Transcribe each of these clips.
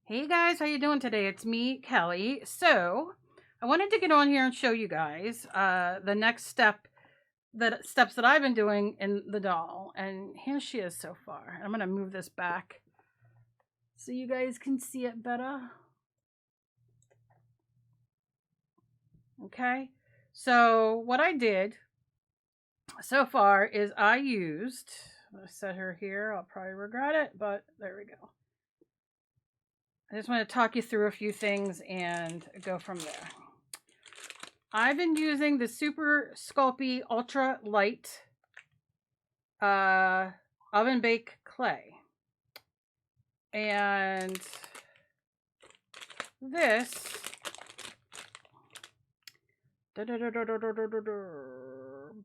Hey guys, how you doing today? It's me, Kelly. So, I wanted to get on here and show you guys the next steps that I've been doing in the doll. And here she is so far. I'm going to move this back so you guys can see it better. Okay? So, what I did so far is I used, I'm going to set her here. I'll probably regret it, but there we go. I just want to talk you through a few things and go from there. I've been using the Super Sculpey Ultra Light oven bake clay. And this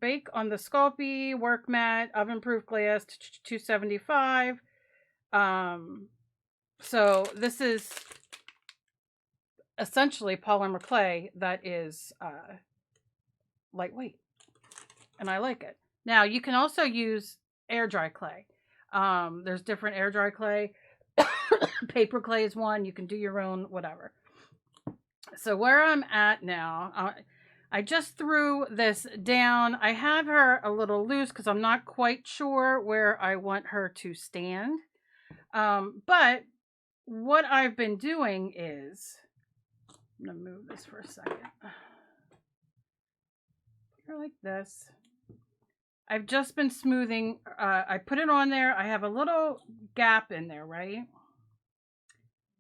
bake on the Sculpey work mat, oven proof glass, 275. So this is essentially polymer clay that is lightweight, and I like it. Now you can also use air dry clay. There's different air dry clay. Paper clay is one. You can do your own, whatever. So where I'm at now, I just threw this down. I have her a little loose because I'm not quite sure where I want her to stand. But what I've been doing is, I'm going to move this for a second. Here like this. I've just been smoothing. I put it on there. I have a little gap in there, right?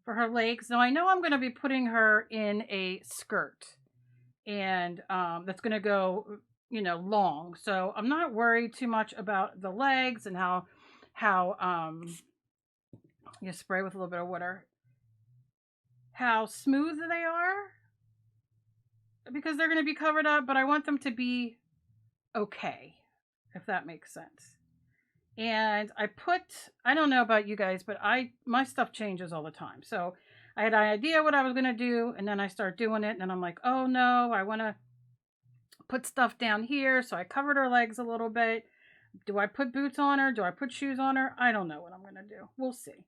For her legs. Now I know I'm going to be putting her in a skirt. And that's going to go, long. So I'm not worried too much about the legs and how you spray with a little bit of water. How smooth they are. Because they're going to be covered up, but I want them to be okay. If that makes sense. And I don't know about you guys, but my stuff changes all the time. So I had an idea what I was going to do, and then I start doing it, and then I'm like, oh no, I want to put stuff down here. So I covered her legs a little bit. Do I put boots on her? Do I put shoes on her? I don't know what I'm going to do. We'll see.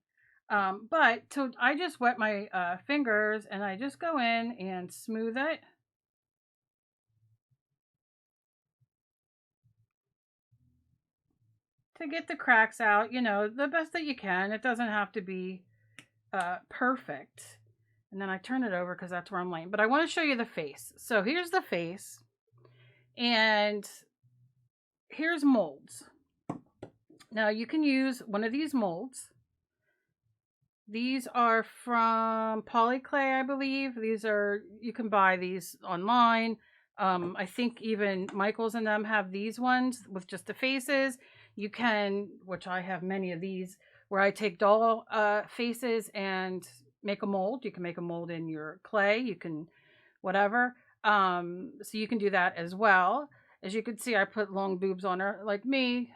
I just wet my fingers, and I just go in and smooth it. To get the cracks out, the best that you can. It doesn't have to be perfect. And then I turn it over because that's where I'm laying. But I want to show you the face. So here's the face. And here's molds. Now you can use one of these molds. These are from Polyclay, I believe. You can buy these online. I think even Michaels and them have these ones with just the faces. You can, which I have many of these, where I take doll faces and make a mold. You can make a mold in your clay. You can, whatever. So you can do that as well. As you can see, I put long boobs on her, like me.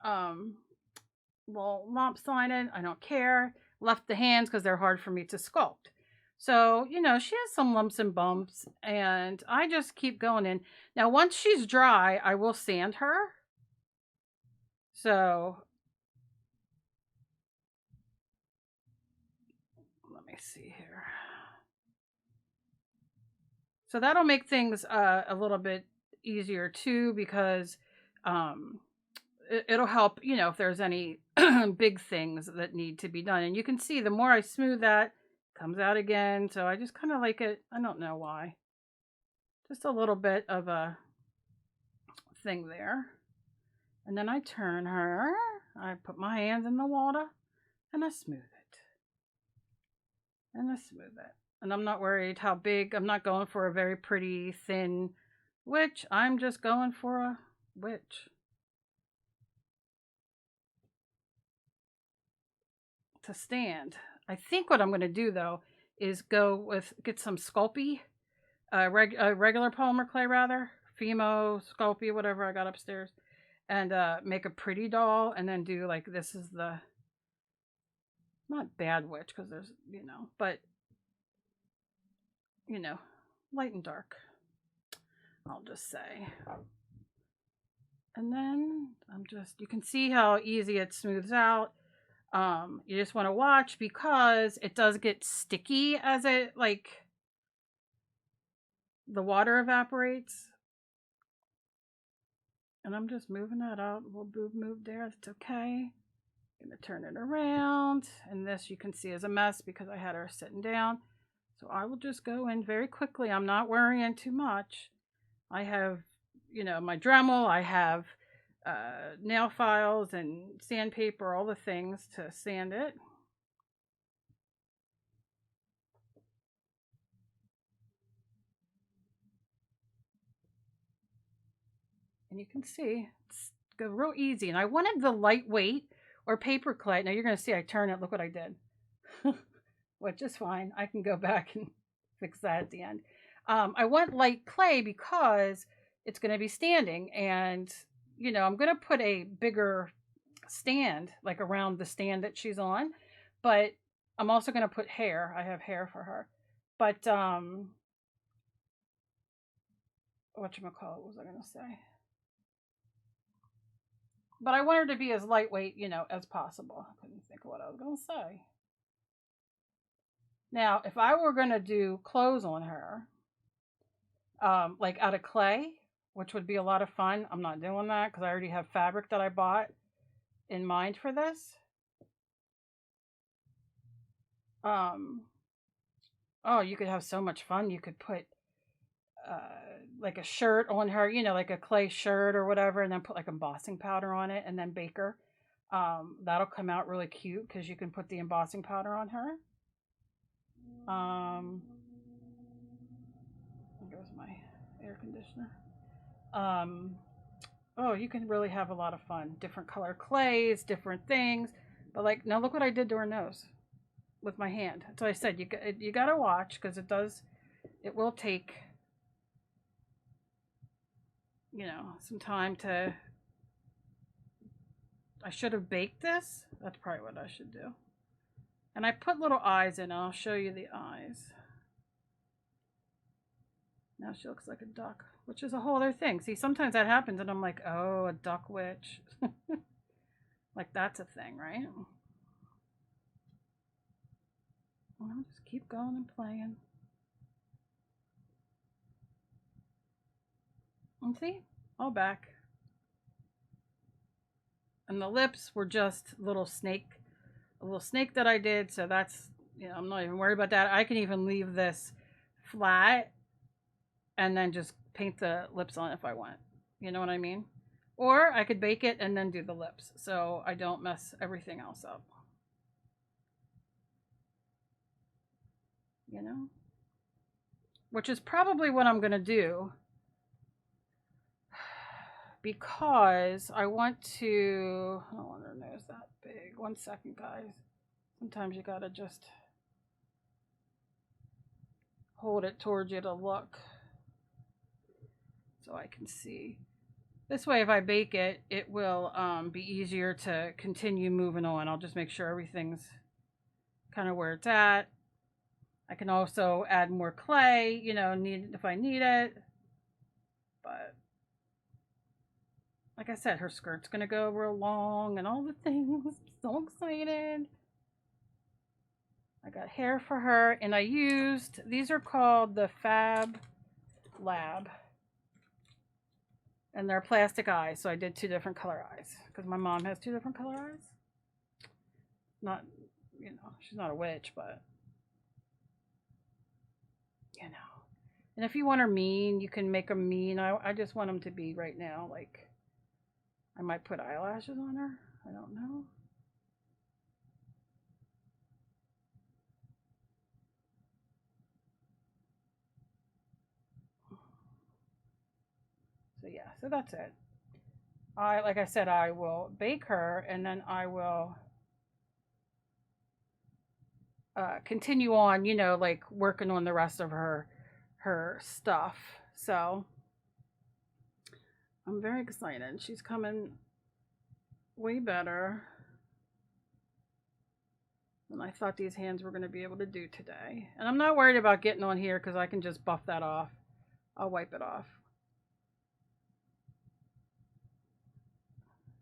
Well, lopsided. I don't care. Left the hands because they're hard for me to sculpt. So, she has some lumps and bumps, and I just keep going in. Now, once she's dry, I will sand her. So, let me see here. So that'll make things a little bit easier too, because it'll help, if there's any big things that need to be done. And you can see the more I smooth that, it comes out again. So I just kind of like it. I don't know why. Just a little bit of a thing there. And then I turn her. I put my hands in the water and I smooth it. And I smooth it. And I'm not worried how big. I'm not going for a very pretty thin witch. I'm just going for a witch. To stand. I think what I'm going to do though is get some Sculpey, regular polymer clay rather, Fimo, Sculpey, whatever I got upstairs, and make a pretty doll, and then do like, this is the, not bad witch because there's, but light and dark, I'll just say. And then you can see how easy it smooths out. You just want to watch because it does get sticky as it, like, the water evaporates. And I'm just moving that out. We'll move there. That's okay. I'm going to turn it around. And this you can see is a mess because I had her sitting down. So I will just go in very quickly. I'm not worrying too much. I have, you know, my Dremel. I have nail files and sandpaper, all the things to sand it. And you can see it's go real easy. And I wanted the lightweight or paper clay. Now you're going to see I turn it. Look what I did. Which is fine. I can go back and fix that at the end. I want light clay because it's going to be standing, and you know, I'm going to put a bigger stand like around the stand that she's on, but I'm also going to put hair. I have hair for her, but whatchamacallit, what was I going to say? But I want her to be as lightweight, you know, as possible. I couldn't think of what I was going to say. Now, if I were going to do clothes on her, like out of clay, which would be a lot of fun, I'm not doing that because I already have fabric that I bought in mind for this. Oh, you could have so much fun. You could put like a shirt on her, you know, like a clay shirt or whatever, and then put like embossing powder on it and then bake her. That'll come out really cute because you can put the embossing powder on her. There goes my air conditioner. Oh, you can really have a lot of fun. Different color clays, different things. But like, now look what I did to her nose with my hand. So I said you gotta watch because it will take, you know, some time to. I should have baked this. That's probably what I should do. And I put little eyes in. I'll show you the eyes. Now she looks like a duck, which is a whole other thing. See, sometimes that happens, and I'm like, oh, a duck witch. Like, that's a thing, right? Well, I'll just keep going and playing. And see, all back. And the lips were just a little snake that I did. So that's, you know, I'm not even worried about that. I can even leave this flat and then just paint the lips on if I want. You know what I mean? Or I could bake it and then do the lips so I don't mess everything else up. You know? Which is probably what I'm going to do. Because I want to. I don't want her nose that big. 1 second, guys. Sometimes you gotta just hold it towards you to look so I can see. This way, if I bake it, it will be easier to continue moving on. I'll just make sure everything's kind of where it's at. I can also add more clay, you know, if I need it. But like I said, her skirt's gonna go real long and all the things. I'm so excited. I got hair for her, and I used, these are called the Fab Lab. And they're plastic eyes, so I did 2 different color eyes. Because my mom has 2 different color eyes. Not, you know, she's not a witch, but, you know. And if you want her mean, you can make them mean. I just want them to be right now, like, I might put eyelashes on her. I don't know. So yeah, so that's it. Like I said, I will bake her and then I will continue on, you know, like working on the rest of her stuff. So I'm very excited. She's coming way better than I thought these hands were going to be able to do today. And I'm not worried about getting on here because I can just buff that off. I'll wipe it off.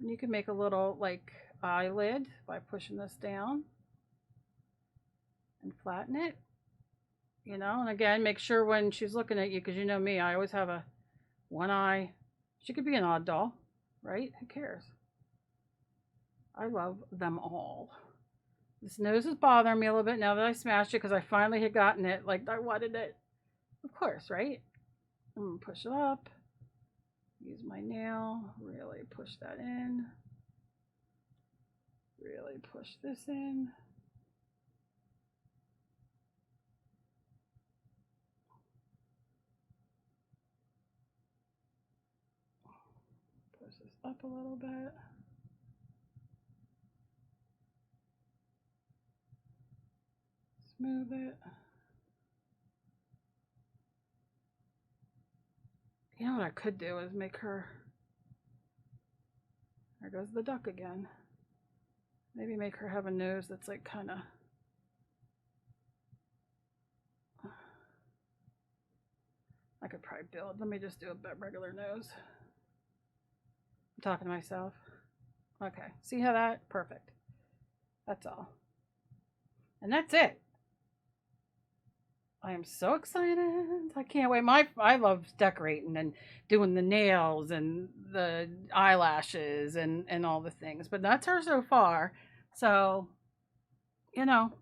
And you can make a little, like, eyelid by pushing this down and flatten it. You know, and again, make sure when she's looking at you, because you know me, I always have a one eye. She could be an odd doll, right? Who cares? I love them all. This nose is bothering me a little bit now that I smashed it because I finally had gotten it like I wanted it. Of course, right? I'm going to push it up. Use my nail. Really push that in. Really push this in. Push this up a little bit. Smooth it. You know what I could do is make her, there goes the duck again. Maybe make her have a nose that's like kind of, I could probably build, let me just do a regular nose. I'm talking to myself. Okay, see how that, perfect. That's all. And that's it. I am so excited. I can't wait. I love decorating and doing the nails and the eyelashes and all the things. But that's her so far. So, you know,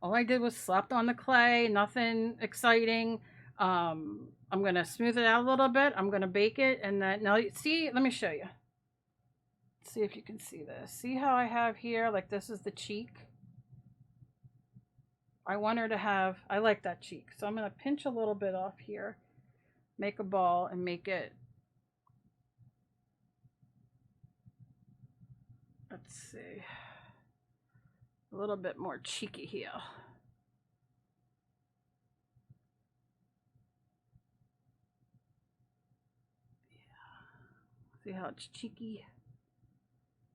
all I did was slapped on the clay. Nothing exciting. I'm going to smooth it out a little bit. I'm going to bake it. And then, now, see, let me show you. Let's see if you can see this. See how I have here, like this is the cheek. I want her to have, I like that cheek. So I'm going to pinch a little bit off here, make a ball and make it, let's see, a little bit more cheeky here. Yeah. See how it's cheeky?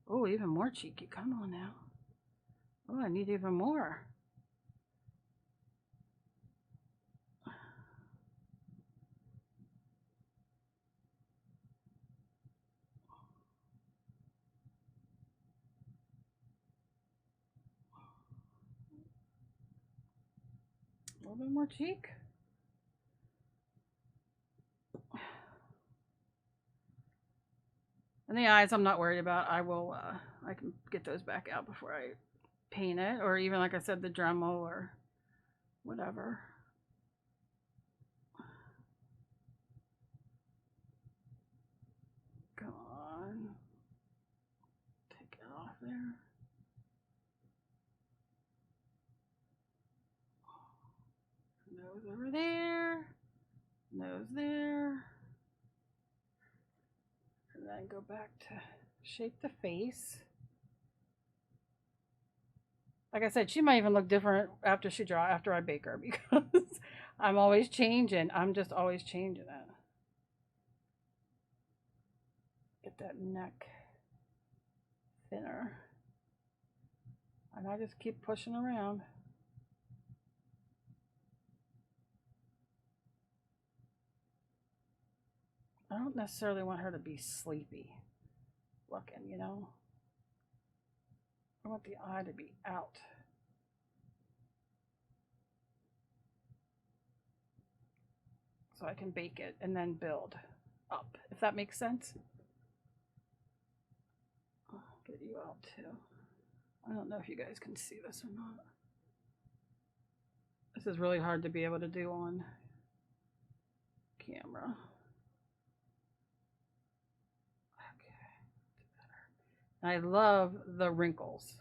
Oh, even more cheeky. Come on now. Oh, I need even more. A little bit more cheek. And the eyes I'm not worried about. I will, I can get those back out before I paint it. Or even, like I said, the Dremel or whatever. Come on. Take it off there. Nose over there. Nose there. And then go back to shape the face. Like I said, she might even look different after I bake her because I'm always changing. I'm just always changing it. Get that neck thinner. And I just keep pushing around. I don't necessarily want her to be sleepy looking, you know. I want the eye to be out. So I can bake it and then build up, if that makes sense. I'll get you out too. I don't know if you guys can see this or not. This is really hard to be able to do on camera. I love the wrinkles.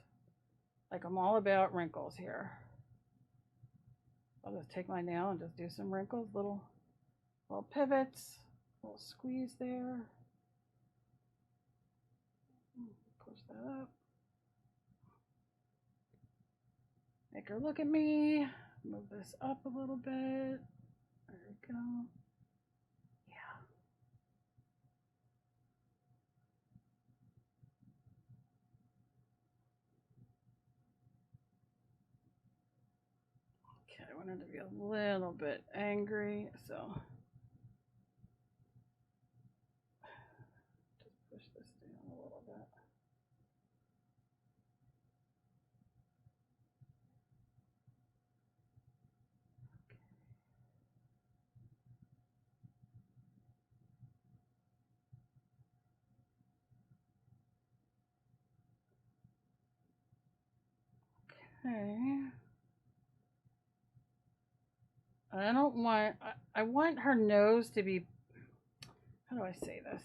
Like I'm all about wrinkles here. I'll just take my nail and just do some wrinkles, little pivots, little squeeze there. Push that up. Make her look at me. Move this up a little bit. There we go. I wanted to be a little bit angry, so just push this down a little bit. Okay. I don't want, I want her nose to be, how do I say this?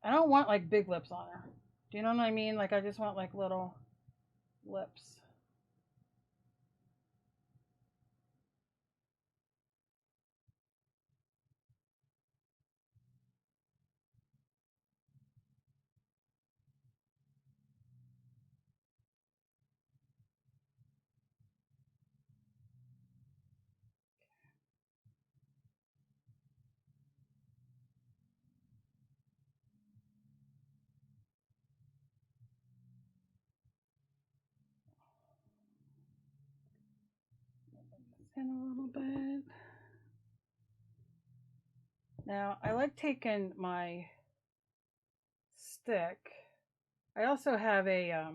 I don't want like big lips on her. Do you know what I mean? Like I just want like little lips. In a little bit. Now I like taking my stick. I also have a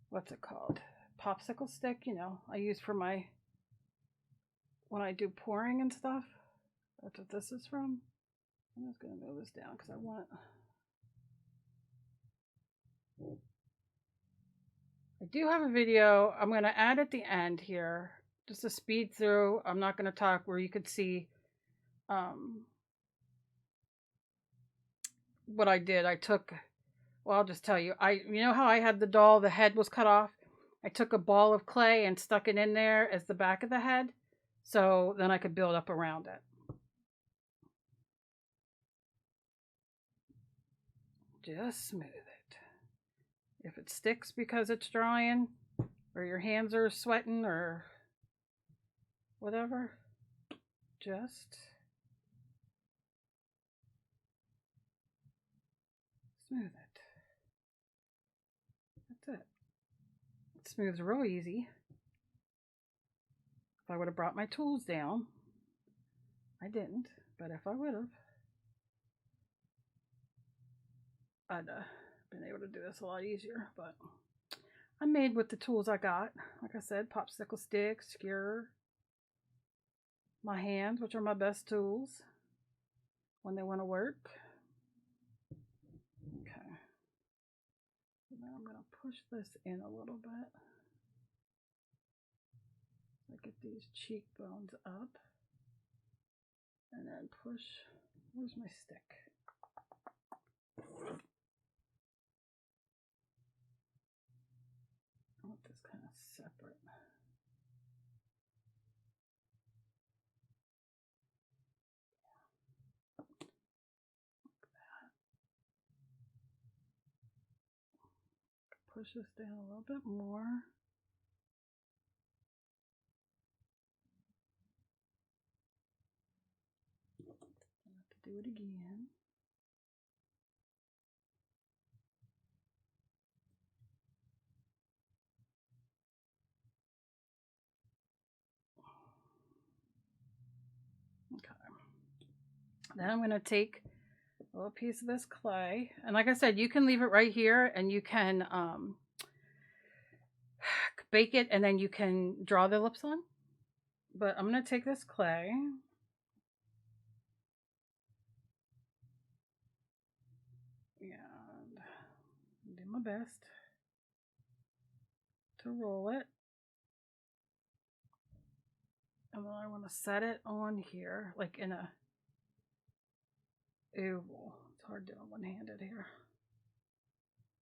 what's it called? Popsicle stick, you know, I use for my when I do pouring and stuff. That's what this is from. I'm just gonna move this down because I want I do have a video I'm gonna add at the end here. Just a speed through. I'm not gonna talk where you could see what I did. I took well, I'll just tell you. You know how I had the doll, the head was cut off? I took a ball of clay and stuck it in there as the back of the head. So then I could build up around it. Just smooth it. If it sticks because it's drying, or your hands are sweating, or whatever, just smooth it. That's it. It smooths real easy. If I would have brought my tools down, I didn't, but if I would have, I'd been able to do this a lot easier, but I made with the tools I got. Like I said, popsicle stick, skewer, my hands, which are my best tools when they want to work. Okay. And then I'm going to push this in a little bit. So I get these cheekbones up. And then push. Where's my stick? I want this kind of separate. Push this down a little bit more. I have to do it again. Okay. Then I'm going to take a little piece of this clay. And like I said, you can leave it right here and you can bake it and then you can draw the lips on. But I'm going to take this clay. And do my best to roll it. And then I want to set it on here, like in a oval. It's hard doing one-handed here.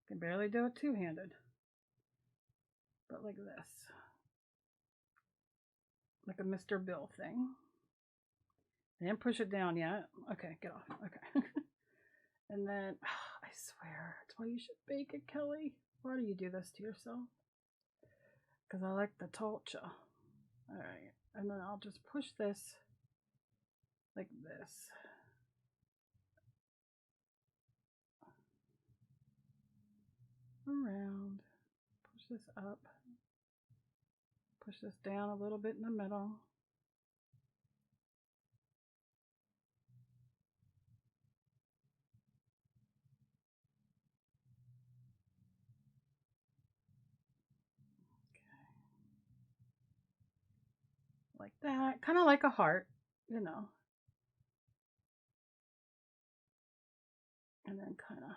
Can barely do it two-handed. But like this. Like a Mr. Bill thing. I didn't push it down yet. Okay, get off. Okay. And then, I swear, that's why you should bake it, Kelly. Why do you do this to yourself? Because I like the torture. Alright, and then I'll just push this like this. Around. Push this up. Push this down a little bit in the middle. Like that, kind of like a heart, you know. And then kind of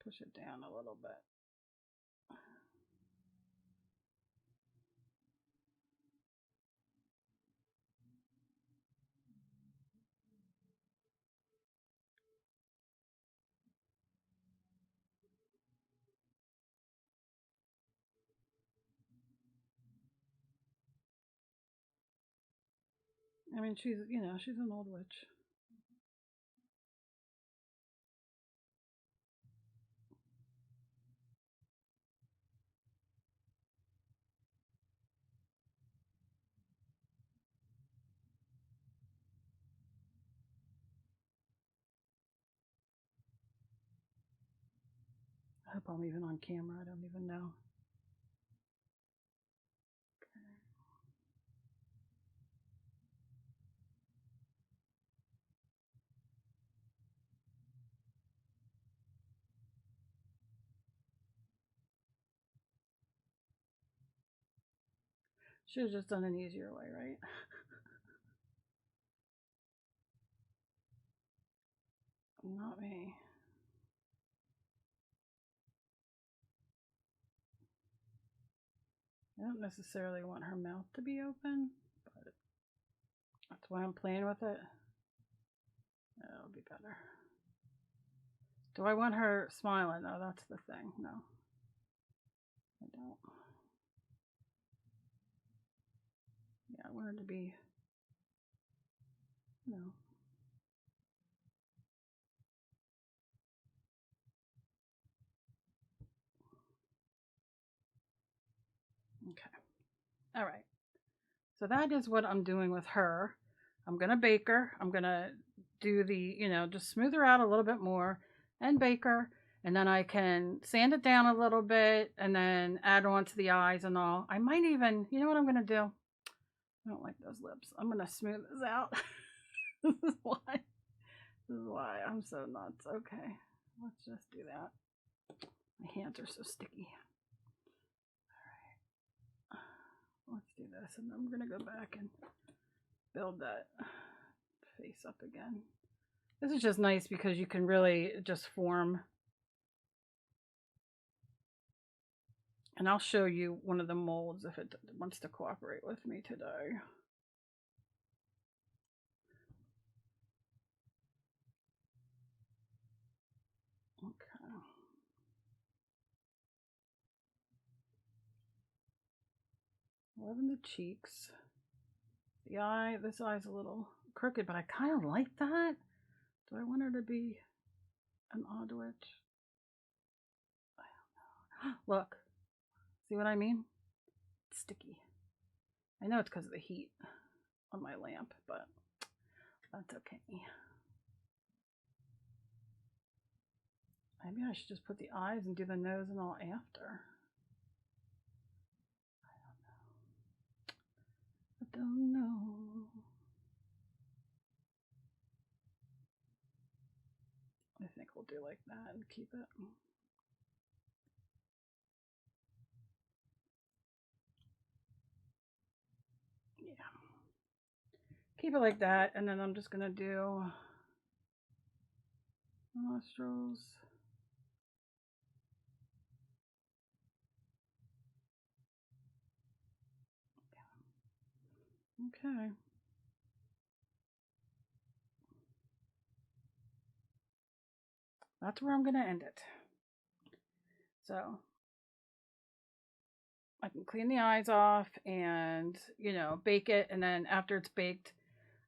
Push it down a little bit. I mean, she's, you know, she's an old witch. I hope I'm even on camera. I don't even know. Should have just done an easier way, right? Not me. I don't necessarily want her mouth to be open, but that's why I'm playing with it. That'll be better. Do I want her smiling? No, that's the thing. No, I don't. Yeah, I want her to be, you know. Okay. All right. So that is what I'm doing with her. I'm going to bake her. I'm going to do the, you know, just smooth her out a little bit more and bake her. And then I can sand it down a little bit and then add on to the eyes and all. I might even, you know what I'm going to do? I don't like those lips. I'm going to smooth this out. This is why I'm so nuts. Okay, let's just do that. My hands are so sticky. All right, let's do this. And I'm going to go back and build that face up again. This is just nice because you can really just form. And I'll show you one of the molds if it wants to cooperate with me today. Okay. Loving the cheeks. The eye, this eye's a little crooked, but I kind of like that. Do I want her to be an odd witch? I don't know. Look. See what I mean? It's sticky. I know it's because of the heat on my lamp, but that's okay. Maybe I should just put the eyes and do the nose and all after. I don't know. I think we'll do like that and keep it. Yeah. Keep it like that, and then I'm just gonna do nostrils. Okay. That's where I'm gonna end it. So I can clean the eyes off and, you know, bake it, and then after it's baked,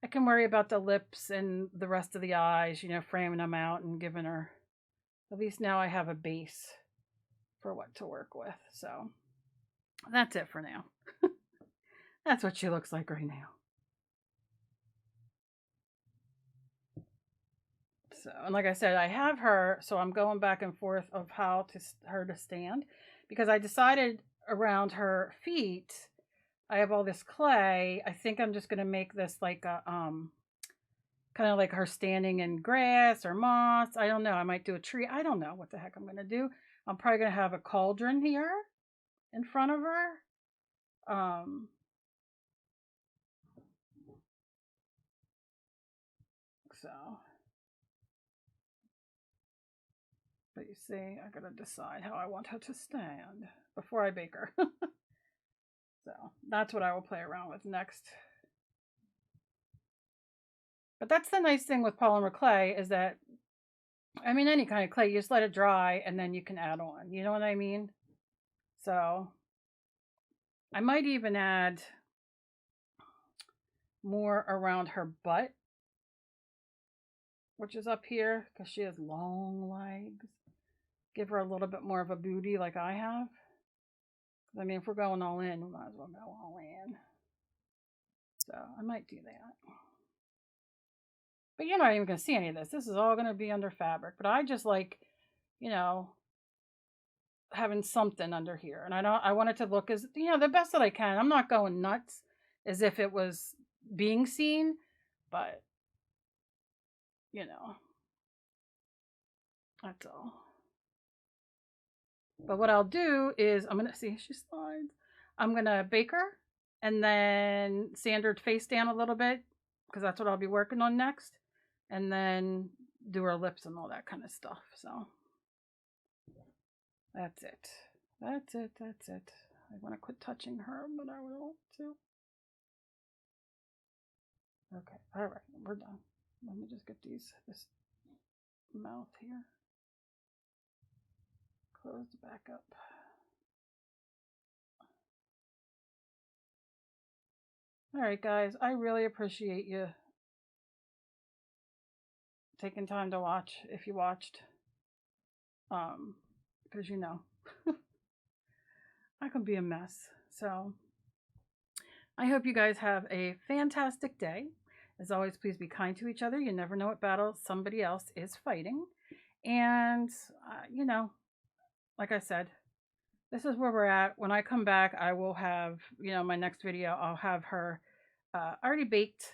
I can worry about the lips and the rest of the eyes, you know, framing them out and giving her, at least now I have a base for what to work with. So that's it for now. That's what she looks like right now. So, and like I said, I have her, so I'm going back and forth of how her to stand, because I decided around her feet, I have all this clay. I think I'm just going to make this like a, kind of like her standing in grass or moss. I don't know. I might do a tree. I don't know what the heck I'm going to do. I'm probably going to have a cauldron here in front of her. So But you see, I gotta decide how I want her to stand before I bake her. So that's what I will play around with next. But that's the nice thing with polymer clay is that, I mean, any kind of clay, you just let it dry and then you can add on. You know what I mean? So I might even add more around her butt, which is up here because she has long legs. Give her a little bit more of a booty like I have. I mean, if we're going all in, we might as well go all in. So I might do that. But you're not even going to see any of this. This is all going to be under fabric. But I just like, you know, having something under here. And I want it to look as, you know, the best that I can. I'm not going nuts as if it was being seen. But, you know, that's all. But what I'll do is, I'm going to see, she slides. I'm going to bake her and then sand her face down a little bit because that's what I'll be working on next. And then do her lips and all that kind of stuff. So that's it. That's it. That's it. I want to quit touching her, but I will too. Okay. All right. We're done. Let me just get this mouth here closed back up. All right, guys. I really appreciate you taking time to watch if you watched. Because you know, I can be a mess. So I hope you guys have a fantastic day. As always, please be kind to each other. You never know what battle somebody else is fighting. And, you know, like I said, this is where we're at. When I come back, I will have, you know, my next video, I'll have her already baked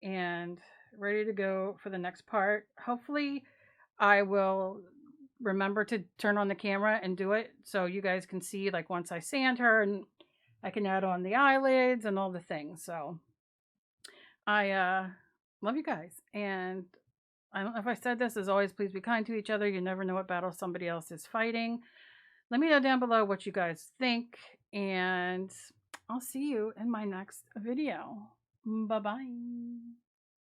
and ready to go for the next part. Hopefully, I will remember to turn on the camera and do it so you guys can see, like, once I sand her and I can add on the eyelids and all the things. So I love you guys. And I don't know if I said this, as always, please be kind to each other. You never know what battle somebody else is fighting. Let me know down below what you guys think. And I'll see you in my next video. Bye-bye.